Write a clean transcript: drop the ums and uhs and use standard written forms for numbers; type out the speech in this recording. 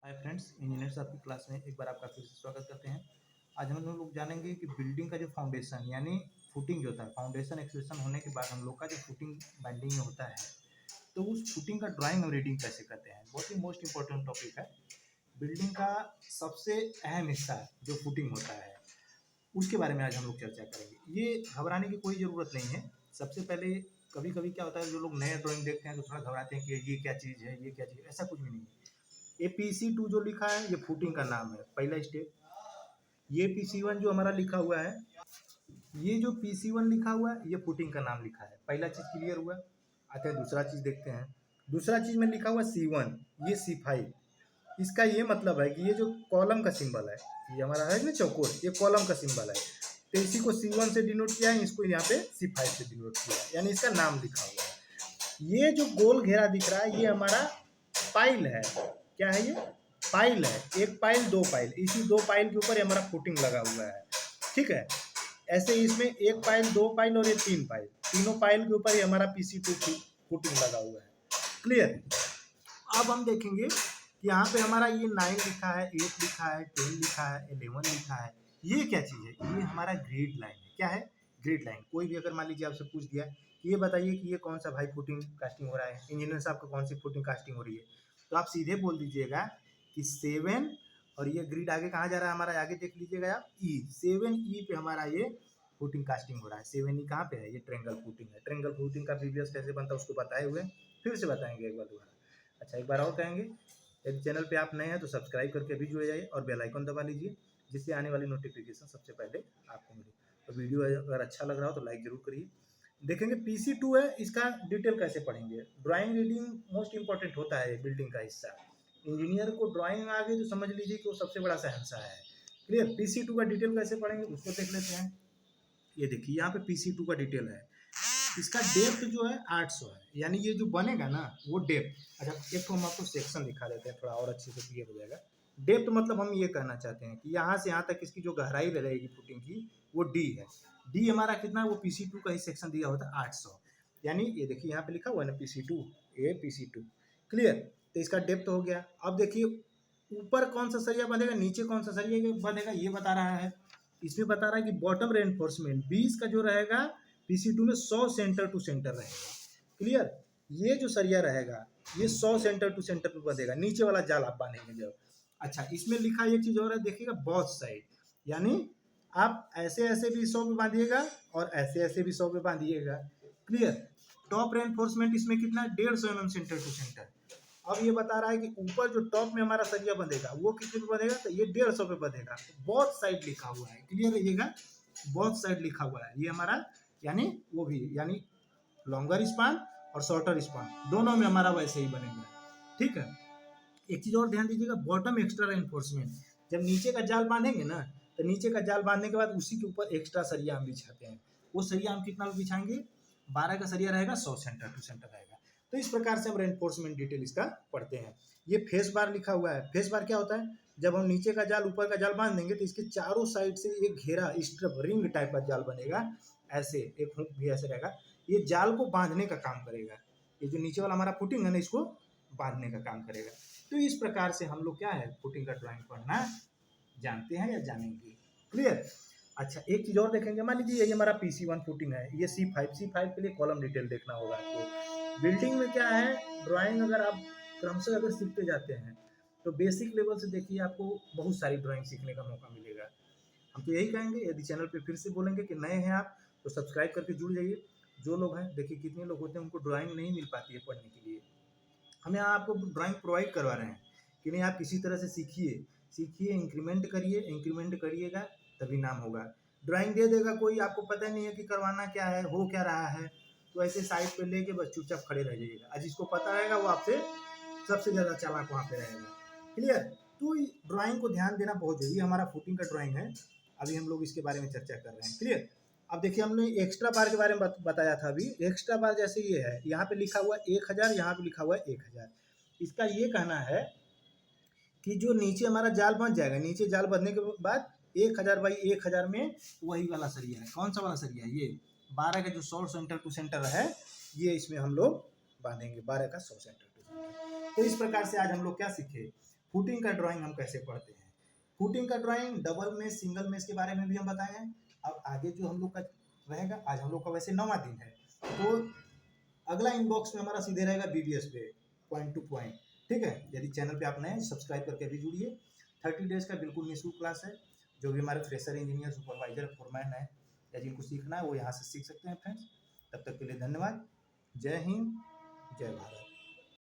Hi friends, engineers आपकी class में एक बार आपका फिर से स्वागत करते हैं। आज हम लोग जानेंगे कि बिल्डिंग का जो फाउंडेशन यानी फुटिंग जो होता है, फाउंडेशन एक्सप्रेशन होने के बाद हम लोग का जो फुटिंग बाइंडिंग में होता है, तो उस फुटिंग का ड्राइंग और रीडिंग कैसे करते हैं। बहुत ही मोस्ट इंपॉर्टेंट टॉपिक है। बिल्डिंग का सबसे अहम हिस्सा जो फुटिंग होता है, उसके बारे में आज हम लोग चर्चा करेंगे। ये घबराने की कोई ज़रूरत नहीं है। सबसे पहले कभी कभी क्या होता है, जो लोग नए ड्राइंग देखते हैं तो थोड़ा घबराते हैं कि ये क्या चीज़ है, ये क्या चीज़ है। ऐसा कुछ भी नहीं है। ये PC2 जो लिखा है, ये फुटिंग का नाम है, पहला स्टेप। ये PC1 जो हमारा लिखा हुआ है, ये जो PC1 लिखा हुआ है, ये फुटिंग का नाम लिखा है। पहला चीज़ क्लियर हुआ। आते हैं दूसरा चीज़ देखते हैं। दूसरा चीज़ में लिखा हुआ C1, ये C5। इसका ये मतलब है कि ये जो कॉलम का सिंबल है, ये हमारा है ना चौकोर, ये कॉलम का सिंबल है। तो इसी को C1 से डिनोट किया है, इसको यहाँ पे C5 से डिनोट किया है, यानी इसका नाम लिखा हुआ है। ये जो गोल घेरा दिख रहा है, ये हमारा पाइल है। क्या है ये? पाइल है। एक पाइल, दो पाइल, इसी दो पाइल के ऊपर हमारा फुटिंग लगा हुआ है। ठीक है। ऐसे इसमें एक पाइल, दो पाइल और ये तीन पाइल, तीनों पाइल के ऊपर ही हमारा PC2 की फुटिंग लगा हुआ है। क्लियर। अब हम देखेंगे कि यहाँ पे हमारा ये 9 लिखा है, 8 लिखा है, 10 लिखा है, 11 लिखा है। ये क्या चीज़ है? ये हमारा ग्रिड लाइन है। क्या है? Grid line. कोई भी अगर मान लीजिए आपसे पूछ दिया कि ये बताइए कि ये कौन सा भाई फुटिंग कास्टिंग हो रहा है, इंजीनियर साहब को कौन सी फुटिंग कास्टिंग हो रही है, तो आप सीधे बोल दीजिएगा कि 7। और ये ग्रिड आगे कहाँ जा रहा है हमारा, आगे देख लीजिएगा आप, E7E पे हमारा ये फुटिंग कास्टिंग हो रहा है। 7E कहाँ पे है? ये ट्रेंगल फुटिंग है। ट्रेंगल फुटिंग का प्रीवियस कैसे बनता है उसको बताए हुए, फिर से बताएंगे एक बार दोबारा। अच्छा, एक बार और कहेंगे। यदि चैनल पे आप नए हैं तो सब्सक्राइब करके अभी जुड़ जाइए और बेल आइकन दबा लीजिए, जिससे आने वाली नोटिफिकेशन सबसे पहले आपको मिले। तो वीडियो अगर अच्छा लग रहा हो तो लाइक जरूर करिए। देखेंगे PC2 है, इसका डिटेल कैसे पढ़ेंगे। ड्राइंग रीडिंग मोस्ट इंपॉर्टेंट होता है बिल्डिंग का हिस्सा। इंजीनियर को ड्राइंग आ गई तो समझ लीजिए कि वो सबसे बड़ा शहंशाह है। क्लियर। PC2 का डिटेल कैसे पढ़ेंगे उसको देख लेते हैं। ये देखिए यहाँ पे PC2 का डिटेल है। इसका डेप्थ जो है 800 है, यानी ये जो बनेगा ना वो डेप्थ। अच्छा, एक तो हम आपको सेक्शन दिखा देते हैं, थोड़ा और अच्छे से क्लियर हो जाएगा। डेप्थ मतलब हम ये कहना चाहते हैं कि यहाँ से यहाँ तक इसकी जो गहराई रहेगी फुटिंग की, वो D है। D हमारा कितना है? वो PC2 का ही सेक्शन दिया होता है 800। यानी ये देखिए यहाँ पे लिखा हुआ है ना PC2, ये PC2। क्लियर। तो इसका डेप्थ हो गया। अब देखिए ऊपर कौन सा सरिया बनेगा, नीचे कौन सा सरिया बनेगा, ये बता रहा है। इसमें बता रहा है कि बॉटम रेनफोर्समेंट 20 का जो रहेगा PC2 में 100 सेंटर टू सेंटर रहेगा। क्लियर। ये जो सरिया रहेगा ये 100 सेंटर टू सेंटर पे बंधेगा, नीचे वाला जाल आप बांधेंगे जब। अच्छा, इसमें लिखा एक चीज और है, देखिएगा बोथ साइड, यानी आप ऐसे ऐसे भी 100 पे बांधिएगा और ऐसे ऐसे भी 100 पे बांधिएगा। क्लियर। टॉप रेनफोर्समेंट इसमें कितना है? 150 mm सेंटर टू सेंटर। अब ये बता रहा है कि ऊपर जो टॉप में हमारा सरिया बंधेगा वो कितने पे बंधेगा, तो ये 150 पे बंधेगा। बोथ साइड लिखा हुआ है, क्लियर रहिएगा। बोथ साइड लिखा हुआ है ये हमारा, यानी वो भी, यानी लॉन्गर स्पान और शॉर्टर स्पान दोनों में हमारा वैसे ही बनेगा। ठीक है। एक चीज और ध्यान दीजिएगा, बॉटम एक्स्ट्रा रेनफोर्समेंट। जब नीचे का जाल बांधेंगे ना, तो नीचे का जाल बांधने के बाद उसी के ऊपर एक्स्ट्रा सरिया हम बिछाते हैं। वो सरिया हम कितना बिछाएंगे? 12 का सरिया रहेगा, 100 सेंटर टू सेंटर रहेगा। तो इस प्रकार से हम रेनफोर्समेंट डिटेल इसका पढ़ते हैं। ये फेस बार लिखा हुआ है। फेस बार क्या होता है? जब हम नीचे का जाल ऊपर का जाल बांध देंगे तो इसके चारों साइड से एक घेरा स्ट्रिप रिंग टाइप का जाल बनेगा। ऐसे एक हुक भी ऐसे रहेगा, ये जाल को बांधने का काम करेगा। ये जो नीचे वाला हमारा फुटिंग है ना, इसको बांधने का काम करेगा। तो इस प्रकार से हम लोग क्या है, फुटिंग का ड्राइंग पढ़ना जानते हैं या जानेंगे। क्लियर। अच्छा, एक चीज और देखेंगे। मान लीजिए ये हमारा PC1 फुटिंग है, ये C5 के लिए कॉलम डिटेल देखना होगा आपको। बिल्डिंग में क्या है, ड्राइंग अगर आप क्रमशः अगर सीखते जाते हैं तो बेसिक लेवल से देखिए आपको बहुत सारी ड्राइंग सीखने का मौका मिलेगा। हम तो यही कहेंगे, यदि चैनल पे फिर से बोलेंगे कि नए हैं आप तो सब्सक्राइब करके जुड़ जाइए। जो लोग हैं, देखिए कितने लोग होते हैं उनको ड्राइंग नहीं मिल पाती है पढ़ने के लिए। हम यहाँ आपको ड्राइंग प्रोवाइड करवा रहे हैं कि नहीं, आप किसी तरह से सीखिए, सीखिए, इंक्रीमेंट करिए, इंक्रीमेंट करिएगा तभी नाम होगा। ड्राइंग दे देगा कोई, आपको पता नहीं है कि करवाना क्या है, हो क्या रहा है, तो ऐसे साइड पे लेके बस चुपचाप खड़े रह जाइएगा। और जिसको पता रहेगा वो आपसे सबसे ज़्यादा चालाक वहाँ पे रहेगा। क्लियर। तो ड्राइंग को ध्यान देना बहुत जरूरी है। हमारा फुटिंग का ड्राइंग है, अभी हम लोग इसके बारे में चर्चा कर रहे हैं। क्लियर। अब देखिए हमने एक्स्ट्रा बार के बारे में बताया था। अभी एक्स्ट्रा बार जैसे ये है, यहाँ पे लिखा हुआ 1000, यहाँ पे लिखा हुआ है 1000। इसका ये कहना है कि जो नीचे हमारा जाल बन जाएगा, नीचे जाल बंधने के बाद 1000 बाई 1000 में वही वाला सरिया है। कौन सा वाला सरिया है? ये 12 का जो 100 सेंटर टू सेंटर है, ये इसमें हम लोग बांधेंगे 12 का 100 सेंटर टू सेंटर। तो इस प्रकार से आज हम लोग क्या सीखे, फुटिंग का ड्राइंग हम कैसे पढ़ते हैं। फुटिंग का drawing double mesh, single mesh के बारे में भी हम बताए हैं। अब आगे जो हम लोग का रहेगा, आज हम लोग का वैसे 9वां दिन है, तो अगला इनबॉक्स में हमारा सीधे रहेगा बीबीएस पे, पॉइंट टू पॉइंट। ठीक है, यदि चैनल पे आप नए सब्सक्राइब करके अभी जुड़िए। 30 डेज का बिल्कुल निःशुल्क क्लास है। जो भी हमारे फ्रेशर, इंजीनियर, सुपरवाइजर, फोरमैन है या जिनको सीखना है वो यहाँ से सीख सकते हैं फ्रेंड्स। तब तक के लिए धन्यवाद। जय हिंद, जय भारत।